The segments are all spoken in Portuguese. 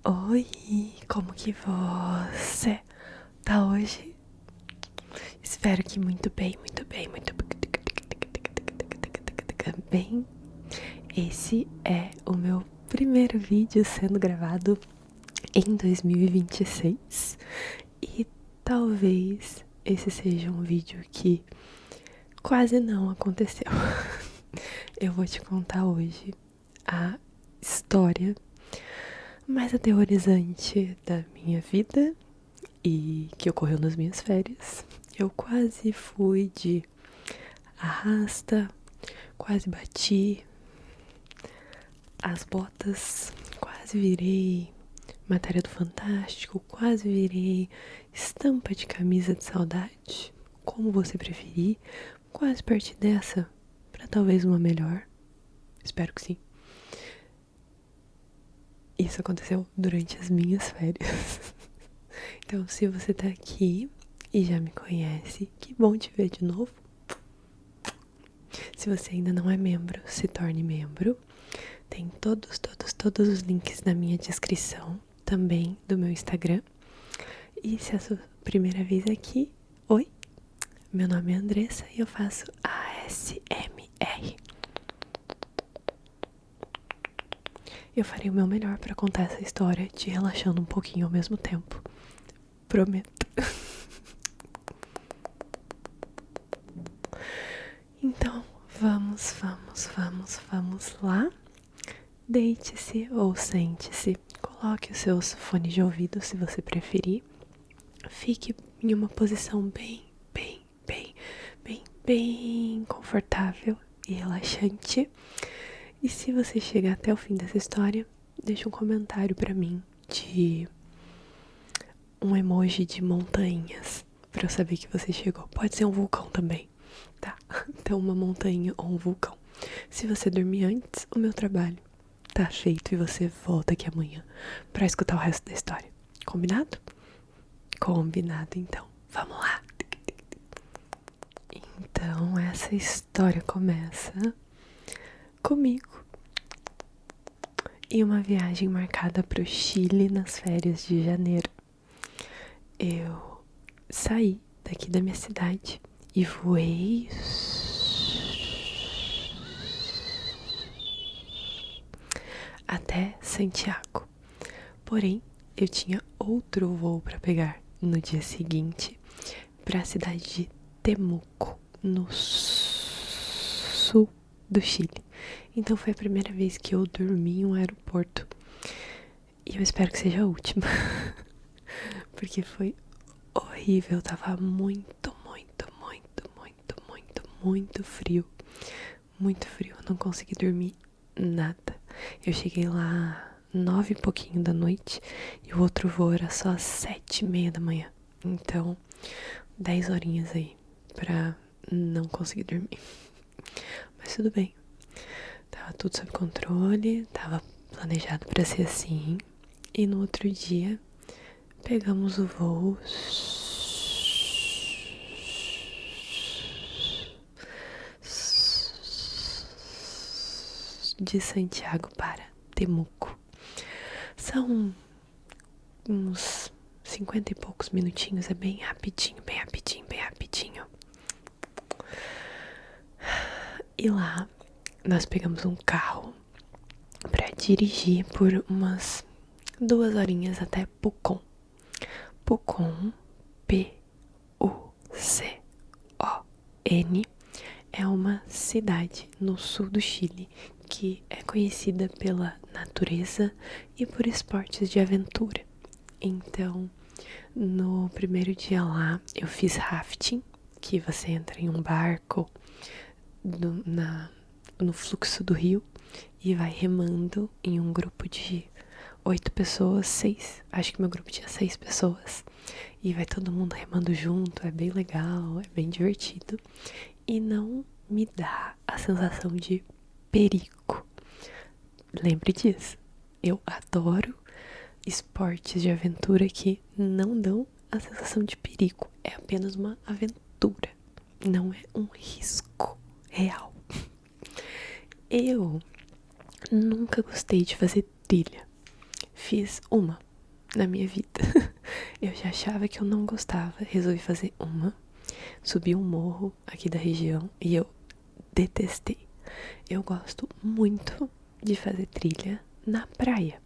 Oi, como que você tá hoje? Espero que muito bem, muito bem, muito bem. Esse é o meu primeiro vídeo sendo gravado em 2026 e talvez esse seja um vídeo que quase não aconteceu. Eu vou te contar hoje a história mais aterrorizante da minha vida e que ocorreu nas minhas férias. Eu quase fui de arrasta, quase bati as botas, quase virei matéria do Fantástico, quase virei estampa de camisa de saudade, como você preferir, quase parti dessa para talvez uma melhor. Espero que sim. Isso aconteceu durante as minhas férias. Então, se você tá aqui e já me conhece, que bom te ver de novo. Se você ainda não é membro, se torne membro. Tem todos os links na minha descrição, também do meu Instagram. E se é a sua primeira vez aqui, oi, meu nome é Andressa e eu faço ASMR. Eu farei o meu melhor para contar essa história te relaxando um pouquinho ao mesmo tempo. Prometo. Então, vamos lá. Deite-se ou sente-se. Coloque os seus fones de ouvido se você preferir. Fique em uma posição bem confortável e relaxante. E se você chegar até o fim dessa história, deixa um comentário pra mim de um emoji de montanhas pra eu saber que você chegou. Pode ser um vulcão também, tá? Então uma montanha ou um vulcão. Se você dormir antes, o meu trabalho tá feito e você volta aqui amanhã pra escutar o resto da história. Combinado? Combinado, então. Vamos lá. Então, essa história começa comigo em uma viagem marcada para o Chile nas férias de janeiro. Eu saí daqui da minha cidade e voei até Santiago. Porém, eu tinha outro voo para pegar no dia seguinte para a cidade de Temuco, no sul do Chile. Então foi a primeira vez que eu dormi em um aeroporto. E eu espero que seja a última. Porque foi horrível. Tava muito frio. Muito frio. Eu não consegui dormir nada. Eu cheguei lá 9 e pouquinho da noite. E o outro voo era só às 7:30 da manhã. Então, 10 horinhas aí pra não conseguir dormir. Mas tudo bem. Tava tudo sob controle. Tava planejado pra ser assim. E no outro dia, pegamos o voo de Santiago para Temuco. São uns 50 e poucos minutinhos, é bem rapidinho. E lá nós pegamos um carro para dirigir por umas 2 horinhas até Pucón. Pucón, Pucón, é uma cidade no sul do Chile que é conhecida pela natureza e por esportes de aventura. Então, no primeiro dia lá, eu fiz rafting, que você entra em um barco no fluxo do rio e vai remando em um grupo de 8 pessoas, 6, acho que meu grupo tinha 6 pessoas. E vai todo mundo remando junto, é bem legal, é bem divertido. E não me dá a sensação de perigo. Lembre disso. Eu adoro esportes de aventura que não dão a sensação de perigo. É apenas uma aventura. Não é um risco real. Eu nunca gostei de fazer trilha. fiz uma na minha vida. Eu já achava que eu não gostava, resolvi fazer uma. Subi um morro aqui da região e eu detestei. Eu gosto muito de fazer trilha na praia.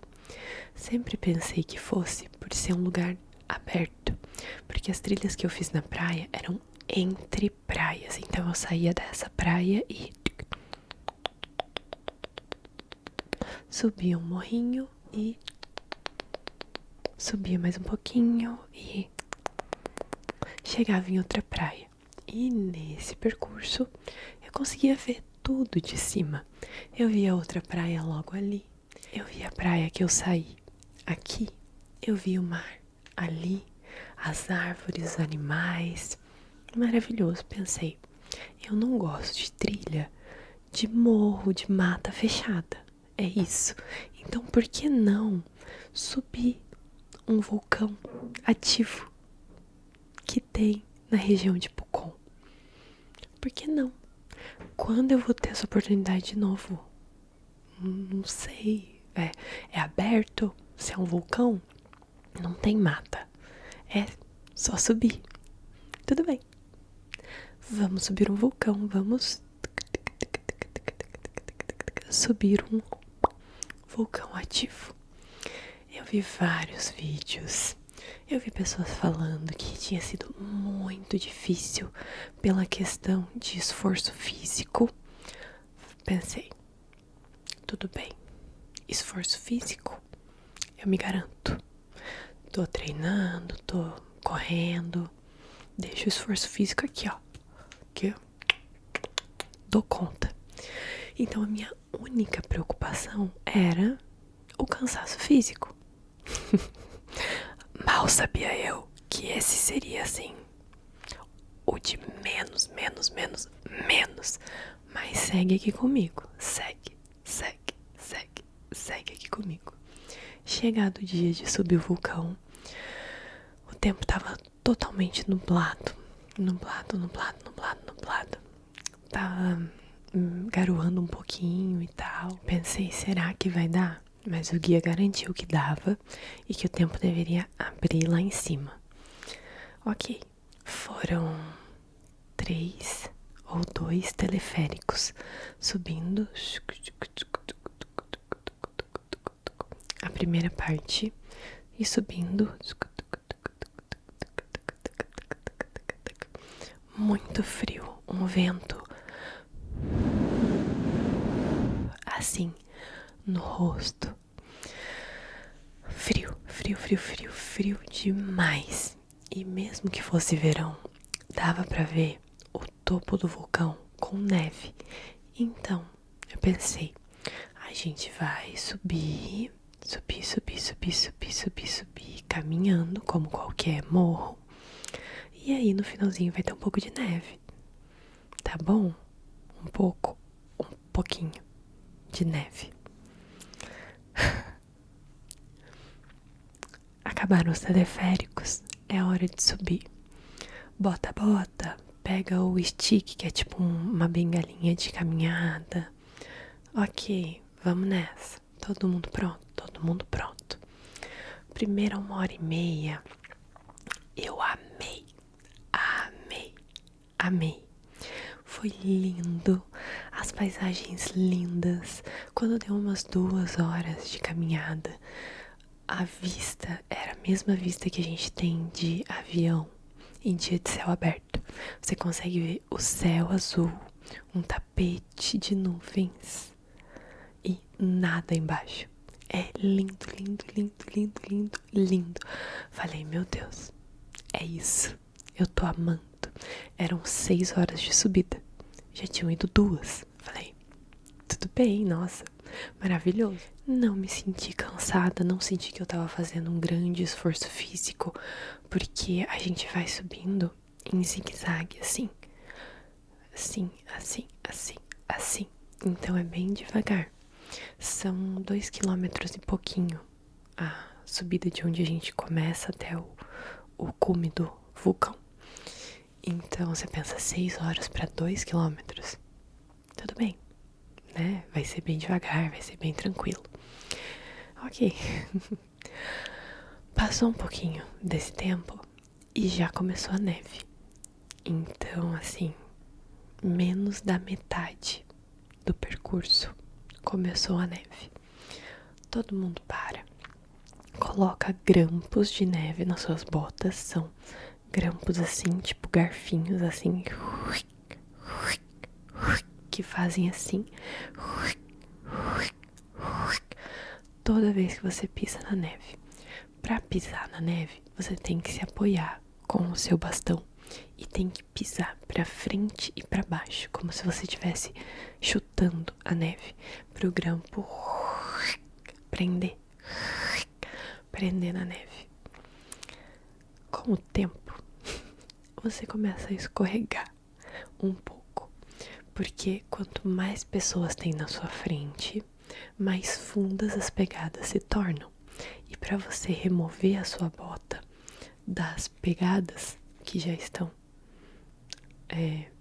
Sempre pensei que fosse por ser um lugar aberto, porque as trilhas que eu fiz na praia eram entre praias. Então eu saía dessa praia e subia um morrinho e subia mais um pouquinho e chegava em outra praia. E nesse percurso eu conseguia ver tudo de cima. Eu via outra praia logo ali. Eu via a praia que eu saí aqui. Eu via o mar ali, as árvores, os animais. Maravilhoso, pensei. Eu não gosto de trilha, de morro, de mata fechada. É isso. Então por que não subir um vulcão ativo que tem na região de Pucón? Por que não? Quando eu vou ter essa oportunidade de novo? Não sei. É aberto? Se é um vulcão? Não tem mata. É só subir. Tudo bem. Vamos subir um vulcão. Vamos subir um vulcão ativo. Eu vi vários vídeos. Eu vi pessoas falando que tinha sido muito difícil pela questão de esforço físico. Pensei, tudo bem, esforço físico, eu me garanto. Tô treinando, tô correndo, deixo o esforço físico aqui, ó, que eu dou conta. Então a minha única preocupação era o cansaço físico. Mal sabia eu que esse seria assim o de menos. Mas segue aqui comigo. Segue aqui comigo. Chegado o dia de subir o vulcão, o tempo tava totalmente nublado. Tava garoando um pouquinho e tal. Pensei, será que vai dar? Mas o guia garantiu que dava e que o tempo deveria abrir lá em cima. Ok, foram 3 ou 2 teleféricos subindo a primeira parte e subindo. Muito frio, um vento assim no rosto. Frio demais. E mesmo que fosse verão, dava pra ver o topo do vulcão com neve. Então, eu pensei, a gente vai subir, caminhando como qualquer morro. E aí no finalzinho vai ter um pouco de neve. Tá bom? Um pouquinho de neve. Acabaram os teleféricos, é hora de subir. Bota, pega o stick, que é tipo uma bengalinha de caminhada. Ok, vamos nessa. Todo mundo pronto. Primeira 1h30, eu amei. Foi lindo, as paisagens lindas. Quando deu umas 2 horas de caminhada, a vista era a mesma vista que a gente tem de avião em dia de céu aberto. Você consegue ver o céu azul, um tapete de nuvens e nada embaixo. É lindo. Falei, meu Deus, é isso. Eu tô amando. Eram 6 horas de subida. Já tinham ido 2. Falei, tudo bem, nossa, maravilhoso. Não me senti cansada, não senti que eu tava fazendo um grande esforço físico, porque a gente vai subindo em zigue-zague, assim. Então é bem devagar. São 2 quilômetros e pouquinho a subida de onde a gente começa até o cume do vulcão. Então você pensa 6 horas para 2 quilômetros. Tudo bem, né? Vai ser bem devagar, vai ser bem tranquilo. Ok. Passou um pouquinho desse tempo e já começou a neve. Então, assim, menos da metade do percurso começou a neve. Todo mundo para, coloca grampos de neve nas suas botas. São grampos assim, tipo garfinhos assim, que fazem assim. Toda vez que você pisa na neve. Para pisar na neve, você tem que se apoiar com o seu bastão e tem que pisar para frente e para baixo, como se você estivesse chutando a neve para o grampo prender na neve. Com o tempo, você começa a escorregar um pouco, porque quanto mais pessoas tem na sua frente, mais fundas as pegadas se tornam. E para você remover a sua bota das pegadas que já estão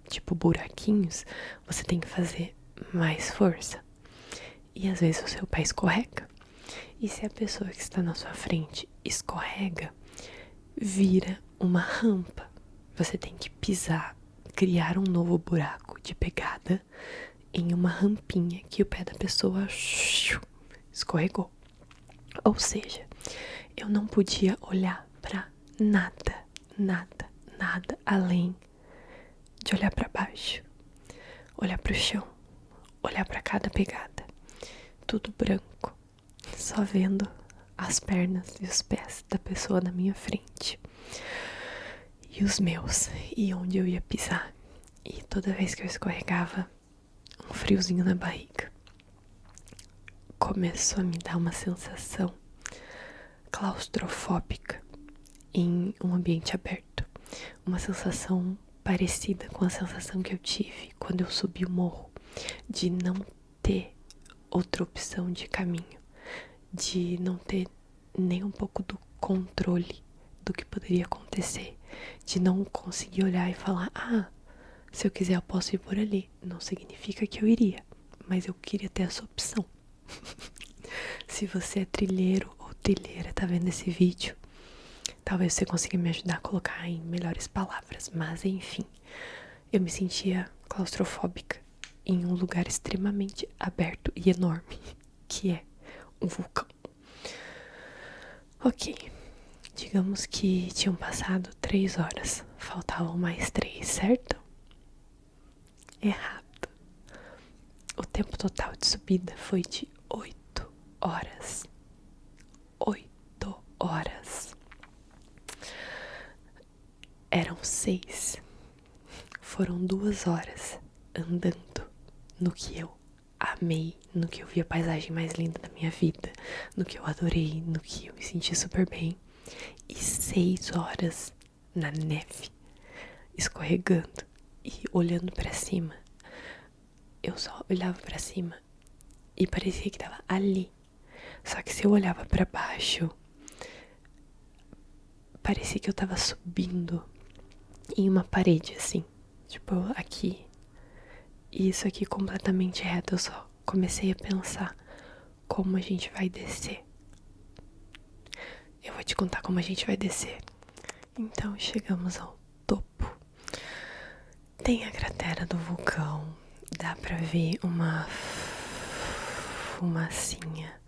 tipo buraquinhos, você tem que fazer mais força. E às vezes o seu pé escorrega. E se a pessoa que está na sua frente escorrega, vira uma rampa. Você tem que pisar, criar um novo buraco de pegada em uma rampinha que o pé da pessoa escorregou. Ou seja, eu não podia olhar pra nada, nada, nada além de olhar pra baixo, olhar pro chão, olhar pra cada pegada. Tudo branco, só vendo as pernas e os pés da pessoa na minha frente. E os meus, e onde eu ia pisar. E toda vez que eu escorregava, um friozinho na barriga. Começou a me dar uma sensação claustrofóbica em um ambiente aberto. Uma sensação parecida com a sensação que eu tive quando eu subi o morro, de não ter outra opção de caminho, de não ter nem um pouco do controle do que poderia acontecer, de não conseguir olhar e falar: se eu quiser eu posso ir por ali. Não significa que eu iria, mas eu queria ter essa opção. Se você é trilheiro ou trilheira, tá vendo esse vídeo, talvez você consiga me ajudar a colocar em melhores palavras. Mas enfim, eu me sentia claustrofóbica em um lugar extremamente aberto e enorme, que é um vulcão. Ok, digamos que tinham passado 3 horas, faltavam mais 3, certo? Errado. O tempo total de subida foi de 8 horas. 8 horas. Eram 6. Foram 2 horas andando no que eu amei, no que eu vi a paisagem mais linda da minha vida, no que eu adorei, no que eu me senti super bem. E 6 horas na neve, escorregando e olhando pra cima. Eu só olhava pra cima e parecia que tava ali. Só que se eu olhava pra baixo, parecia que eu tava subindo em uma parede, assim. Tipo, aqui. E isso aqui completamente reto. Eu só comecei a pensar como a gente vai descer. Eu vou te contar como a gente vai descer. Então, chegamos ao topo. Tem a cratera do vulcão. Dá pra ver uma fumacinha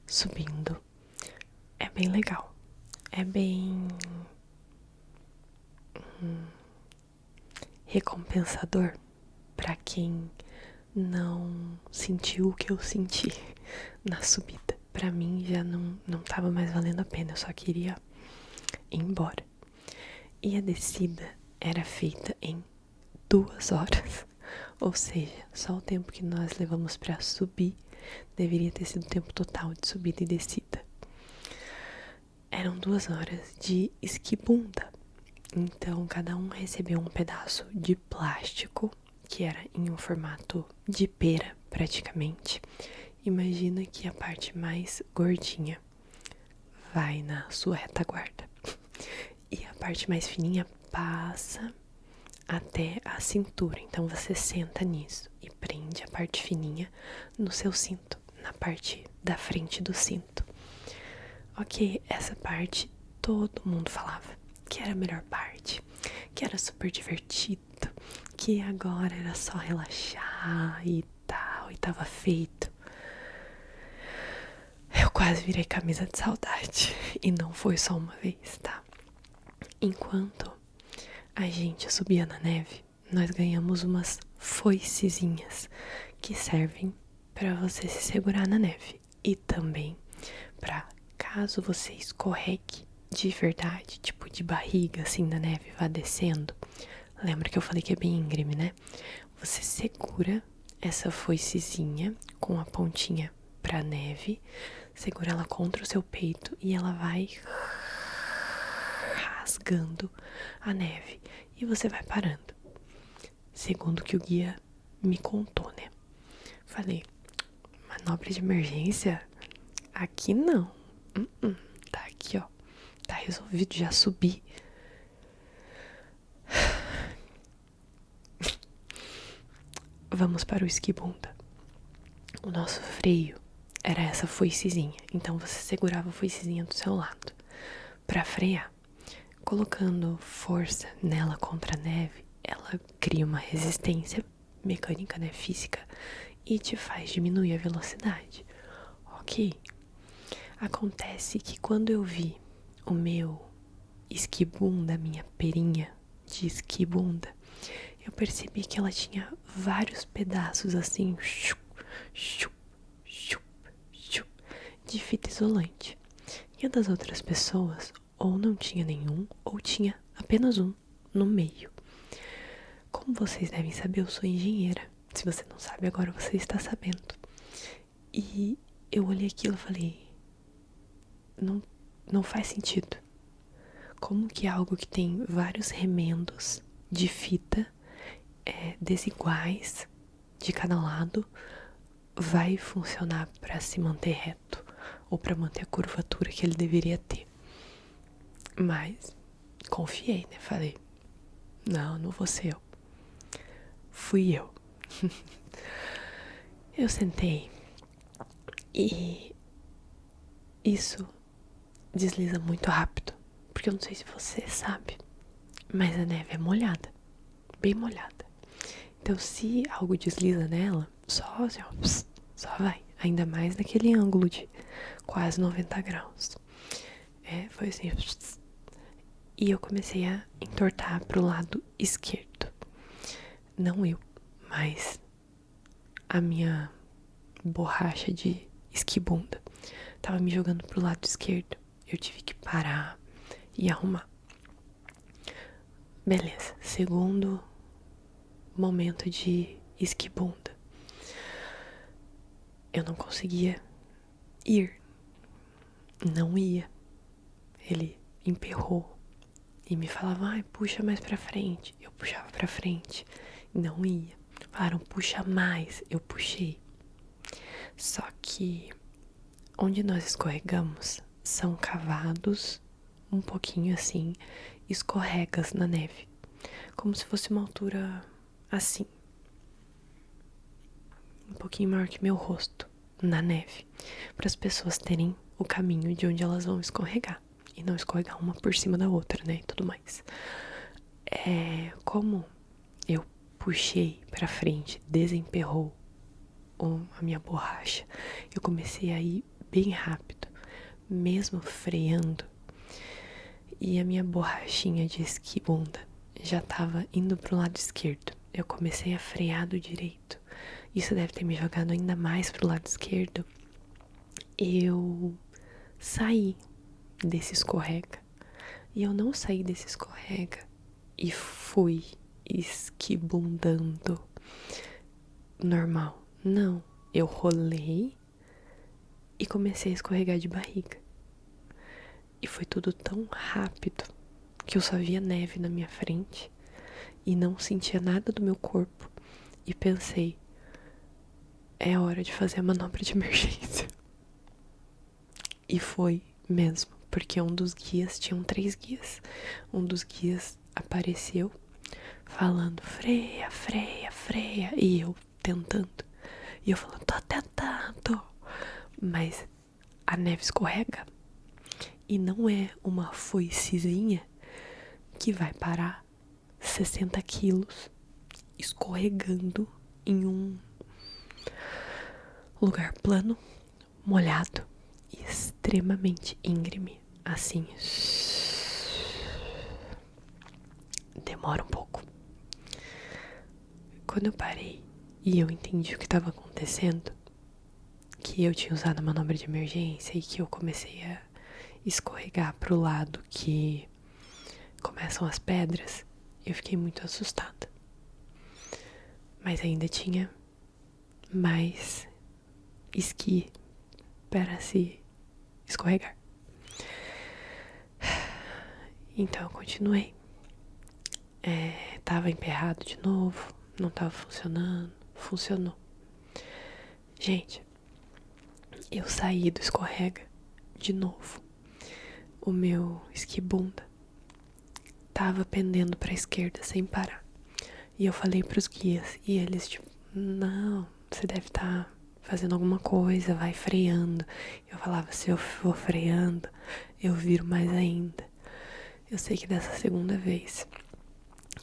subindo. É bem legal. É bem recompensador pra quem não sentiu o que eu senti na subida. Pra mim já não tava mais valendo a pena, eu só queria ir embora. E a descida era feita em 2 horas. Ou seja, só o tempo que nós levamos pra subir deveria ter sido o tempo total de subida e descida. Eram 2 horas de esquibunda. Então, cada um recebeu um pedaço de plástico, que era em um formato de pera, praticamente. Imagina que a parte mais gordinha vai na sua retaguarda. E a parte mais fininha passa até a cintura. Então, você senta nisso e prende a parte fininha no seu cinto, na parte da frente do cinto. Ok, essa parte todo mundo falava que era a melhor parte, que era super divertido, que agora era só relaxar e tal, e tava feito. Eu quase virei camisa de saudade, e não foi só uma vez, tá? Enquanto a gente subia na neve, nós ganhamos umas foicezinhas que servem para você se segurar na neve e também para caso você escorregue de verdade, tipo de barriga assim na neve, vá descendo. Lembra que eu falei que é bem íngreme, né? Você segura essa foicezinha com a pontinha pra neve, segura ela contra o seu peito e ela vai rasgando a neve e você vai parando. Segundo o que o guia me contou, né? Falei, manobra de emergência? Aqui não. Tá aqui, ó. Tá resolvido, já subi. Vamos para o esquibunda. O nosso freio era essa foicezinha. Então você segurava a foicezinha do seu lado para frear. Colocando força nela contra a neve, ela cria uma resistência mecânica, né, física, e te faz diminuir a velocidade. Ok. Acontece que quando eu vi o meu esquibunda, minha perinha de esquibunda, eu percebi que ela tinha vários pedaços assim, de fita isolante. E a das outras pessoas ou não tinha nenhum, ou tinha apenas um no meio. Como vocês devem saber, eu sou engenheira. Se você não sabe, agora você está sabendo. E eu olhei aquilo e falei, não faz sentido. Como que algo que tem vários remendos de fita desiguais de cada lado vai funcionar para se manter reto ou para manter a curvatura que ele deveria ter? Mas confiei, né? Falei, não vou ser eu. Fui eu. Eu sentei e isso desliza muito rápido, porque eu não sei se você sabe, mas a neve é molhada, bem molhada. Então se algo desliza nela, só assim, ó, só vai. Ainda mais naquele ângulo de quase 90 graus. Foi assim. E eu comecei a entortar pro lado esquerdo. Não eu, mas a minha borracha de esquibunda tava me jogando pro lado esquerdo. Eu tive que parar e arrumar. Beleza, segundo momento de esquibunda. Eu não conseguia ir. Não ia. Ele emperrou e me falava, ai, puxa mais pra frente. Eu puxava pra frente, não ia. Falaram, puxa mais, eu puxei. Só que onde nós escorregamos são cavados um pouquinho assim, escorregas na neve, como se fosse uma altura assim, um pouquinho maior que meu rosto, na neve, para as pessoas terem o caminho de onde elas vão escorregar e não escorregar uma por cima da outra, né, e tudo mais. Como eu puxei pra frente, desemperrou a minha borracha, eu comecei a ir bem rápido, mesmo freando, e a minha borrachinha de esquibunda já tava indo pro lado esquerdo. Eu comecei a frear do direito. Isso deve ter me jogado ainda mais pro lado esquerdo. Eu saí desse escorrega. E eu não saí desse escorrega e fui esquibundando normal. Não, eu rolei e comecei a escorregar de barriga. E foi tudo tão rápido que eu só via neve na minha frente e não sentia nada do meu corpo. E pensei, é hora de fazer a manobra de emergência. E foi mesmo, porque um dos guias, tinham 3 guias, um dos guias apareceu falando, freia, freia, freia, e eu tentando, e eu falando, tô tentando, mas a neve escorrega, E não é uma foicezinha que vai parar 60 quilos escorregando em um lugar plano, molhado e extremamente íngreme. Assim, demora um pouco. Quando eu parei e eu entendi o que estava acontecendo, que eu tinha usado a manobra de emergência e que eu comecei a escorregar pro lado que começam as pedras, eu fiquei muito assustada. Mas ainda tinha mais esqui para se escorregar. Então eu continuei. Tava emperrado de novo, não tava funcionando, funcionou. Gente, eu saí do escorrega de novo. O meu esquibunda tava pendendo pra esquerda sem parar. E eu falei pros guias, e eles tipo, não, você deve estar fazendo alguma coisa, vai freando. Eu falava, se eu for freando, eu viro mais ainda. Eu sei que dessa segunda vez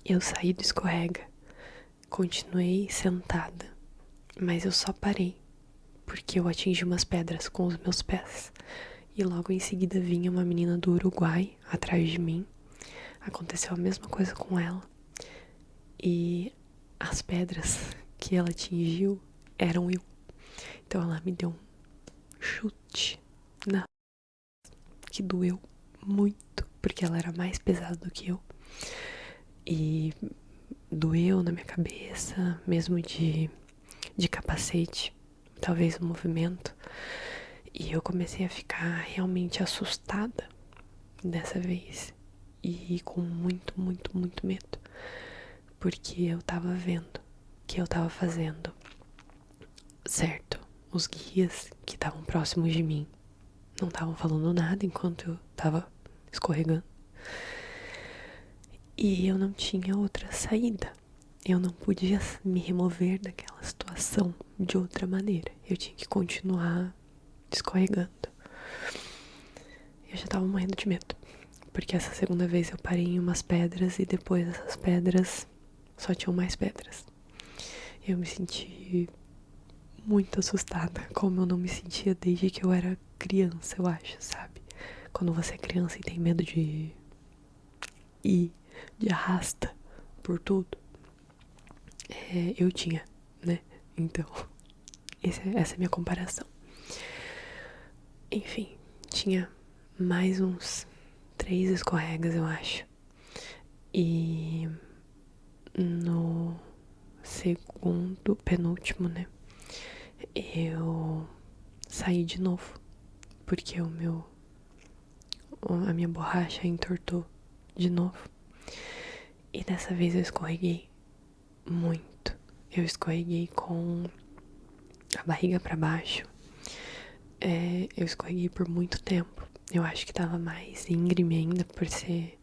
eu saí do escorrega, continuei sentada, mas eu só parei porque eu atingi umas pedras com os meus pés. E logo em seguida vinha uma menina do Uruguai atrás de mim. Aconteceu a mesma coisa com ela. E as pedras que ela atingiu eram eu. Então ela me deu um chute na que doeu muito, porque ela era mais pesada do que eu. E doeu na minha cabeça, mesmo de capacete, talvez o movimento. E eu comecei a ficar realmente assustada dessa vez. E com muito, muito, muito medo. Porque eu tava vendo que eu tava fazendo certo. Os guias que estavam próximos de mim não estavam falando nada enquanto eu tava escorregando. E eu não tinha outra saída. Eu não podia me remover daquela situação de outra maneira. Eu tinha que continuar escorregando. Eu já tava morrendo de medo. Porque essa segunda vez eu parei em umas pedras e depois dessas pedras só tinham mais pedras. Eu me senti muito assustada, como eu não me sentia desde que eu era criança, eu acho, sabe? Quando você é criança e tem medo de ir de arrasta por tudo. Eu tinha, né? Então, essa é a minha comparação. Enfim, tinha mais uns 3 escorregas, eu acho. E no segundo, penúltimo, né? Eu saí de novo. Porque a minha borracha entortou de novo. E dessa vez eu escorreguei muito. Eu escorreguei com a barriga pra baixo. Eu escorreguei por muito tempo. Eu acho que tava mais íngreme ainda por ser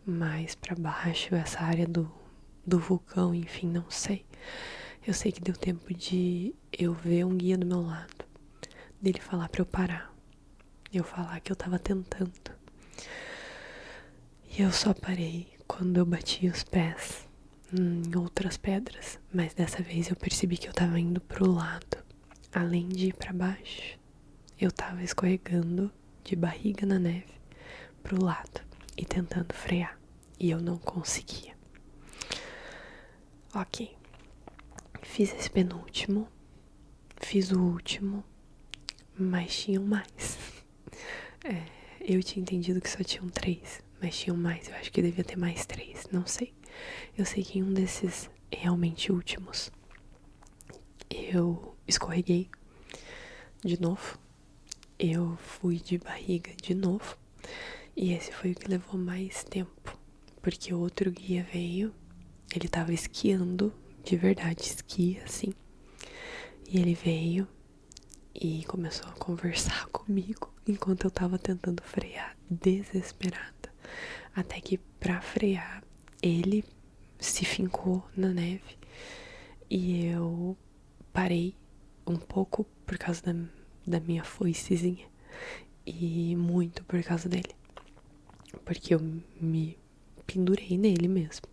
mais pra baixo, essa área do vulcão, enfim, não sei. Eu sei que deu tempo de eu ver um guia do meu lado, dele falar pra eu parar, eu falar que eu tava tentando. E eu só parei quando eu bati os pés em outras pedras, mas dessa vez eu percebi que eu tava indo pro lado. Além de ir pra baixo, eu tava escorregando de barriga na neve pro lado e tentando frear. E eu não conseguia. Ok. Fiz esse penúltimo. Fiz o último. Mas tinham mais. Eu tinha entendido que só tinham 3. Mas tinham mais. Eu acho que devia ter mais 3. Não sei. Eu sei que em um desses realmente últimos eu escorreguei de novo. Eu fui de barriga de novo. E esse foi o que levou mais tempo. Porque o outro guia veio. Ele tava esquiando. De verdade, esqui assim. E ele veio e começou a conversar comigo enquanto eu tava tentando frear, desesperada. Até que pra frear, ele se fincou na neve e eu parei um pouco por causa da minha foicezinha. E muito por causa dele. Porque eu me pendurei nele mesmo.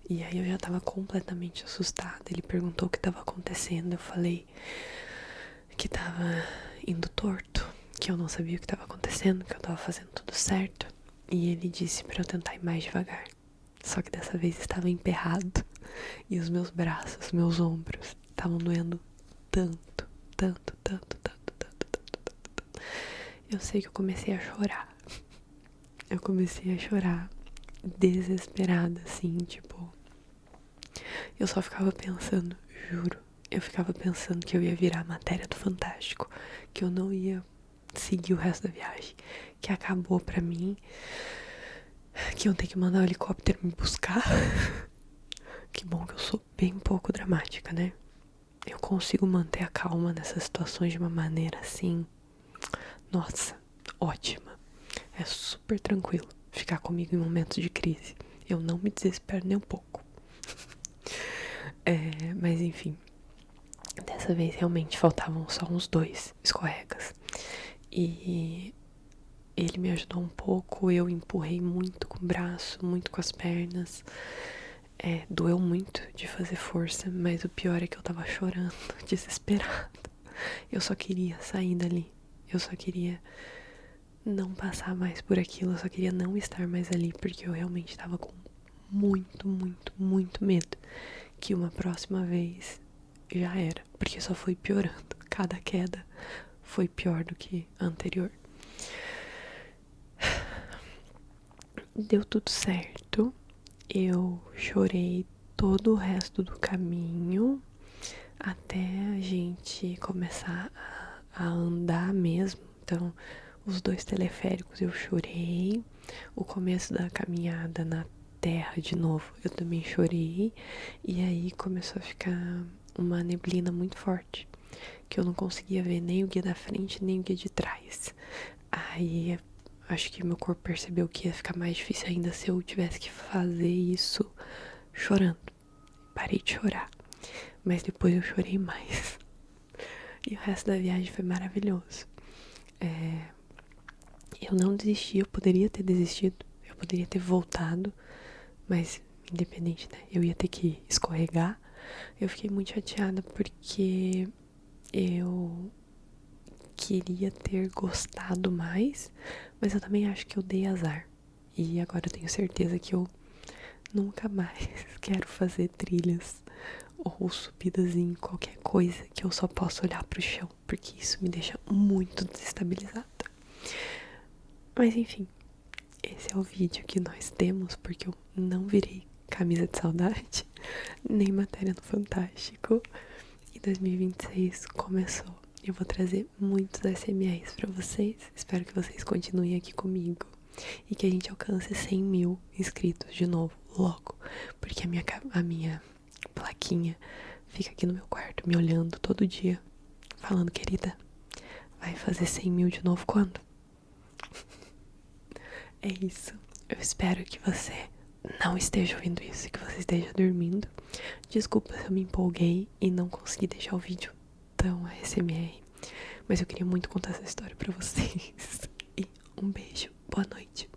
E aí eu já tava completamente assustada. Ele perguntou o que tava acontecendo. Eu falei que tava indo torto, que eu não sabia o que tava acontecendo, que eu tava fazendo tudo certo. E ele disse pra eu tentar ir mais devagar. Só que dessa vez estava emperrado. E os meus braços, meus ombros estavam doendo tanto, tanto, tanto, tanto, tanto, tanto, tanto. Eu sei que eu comecei a chorar. Eu comecei a chorar desesperada, assim, tipo. Eu só ficava pensando, juro. Eu ficava pensando que eu ia virar a matéria do Fantástico. Que eu não ia seguir o resto da viagem. Que acabou pra mim. Que eu tenho que mandar o helicóptero me buscar. Que bom que eu sou bem pouco dramática, né? Eu consigo manter a calma nessas situações de uma maneira assim. Nossa, ótima. É super tranquilo ficar comigo em momentos de crise. Eu não me desespero nem um pouco. Mas enfim. Dessa vez realmente faltavam só uns 2 escorregas. E ele me ajudou um pouco. Eu empurrei muito com o braço, muito com as pernas. Doeu muito de fazer força, mas o pior é que eu tava chorando, desesperada. Eu só queria sair dali. Eu só queria não passar mais por aquilo. Eu só queria não estar mais ali, porque eu realmente tava com muito, muito, muito medo que uma próxima vez já era, porque só foi piorando. Cada queda foi pior do que a anterior. Deu tudo certo. Eu chorei todo o resto do caminho até a gente começar a andar mesmo. Então, os 2 teleféricos eu chorei. O começo da caminhada na terra de novo eu também chorei. E aí começou a ficar uma neblina muito forte, que eu não conseguia ver nem o guia da frente nem o guia de trás. Aí acho que meu corpo percebeu que ia ficar mais difícil ainda se eu tivesse que fazer isso chorando. Parei de chorar, mas depois eu chorei mais. E o resto da viagem foi maravilhoso. Eu não desisti, eu poderia ter desistido, eu poderia ter voltado, mas independente, né? Eu ia ter que escorregar. Eu fiquei muito chateada porque eu queria ter gostado mais, mas eu também acho que eu dei azar. E agora eu tenho certeza que eu nunca mais quero fazer trilhas ou subidas em qualquer coisa que eu só possa olhar pro chão, porque isso me deixa muito desestabilizada. Mas enfim, esse é o vídeo que nós temos, porque eu não virei camisa de saudade, nem matéria no Fantástico. E 2026 começou. Eu vou trazer muitos SMRs pra vocês. Espero que vocês continuem aqui comigo e que a gente alcance 100 mil inscritos de novo, logo. Porque a minha plaquinha fica aqui no meu quarto, me olhando todo dia, falando: querida, vai fazer 100 mil de novo quando? É isso. Eu espero que você não esteja ouvindo isso, que você esteja dormindo. Desculpa se eu me empolguei e não consegui deixar o vídeo tão ASMR, mas eu queria muito contar essa história pra vocês. E um beijo, boa noite.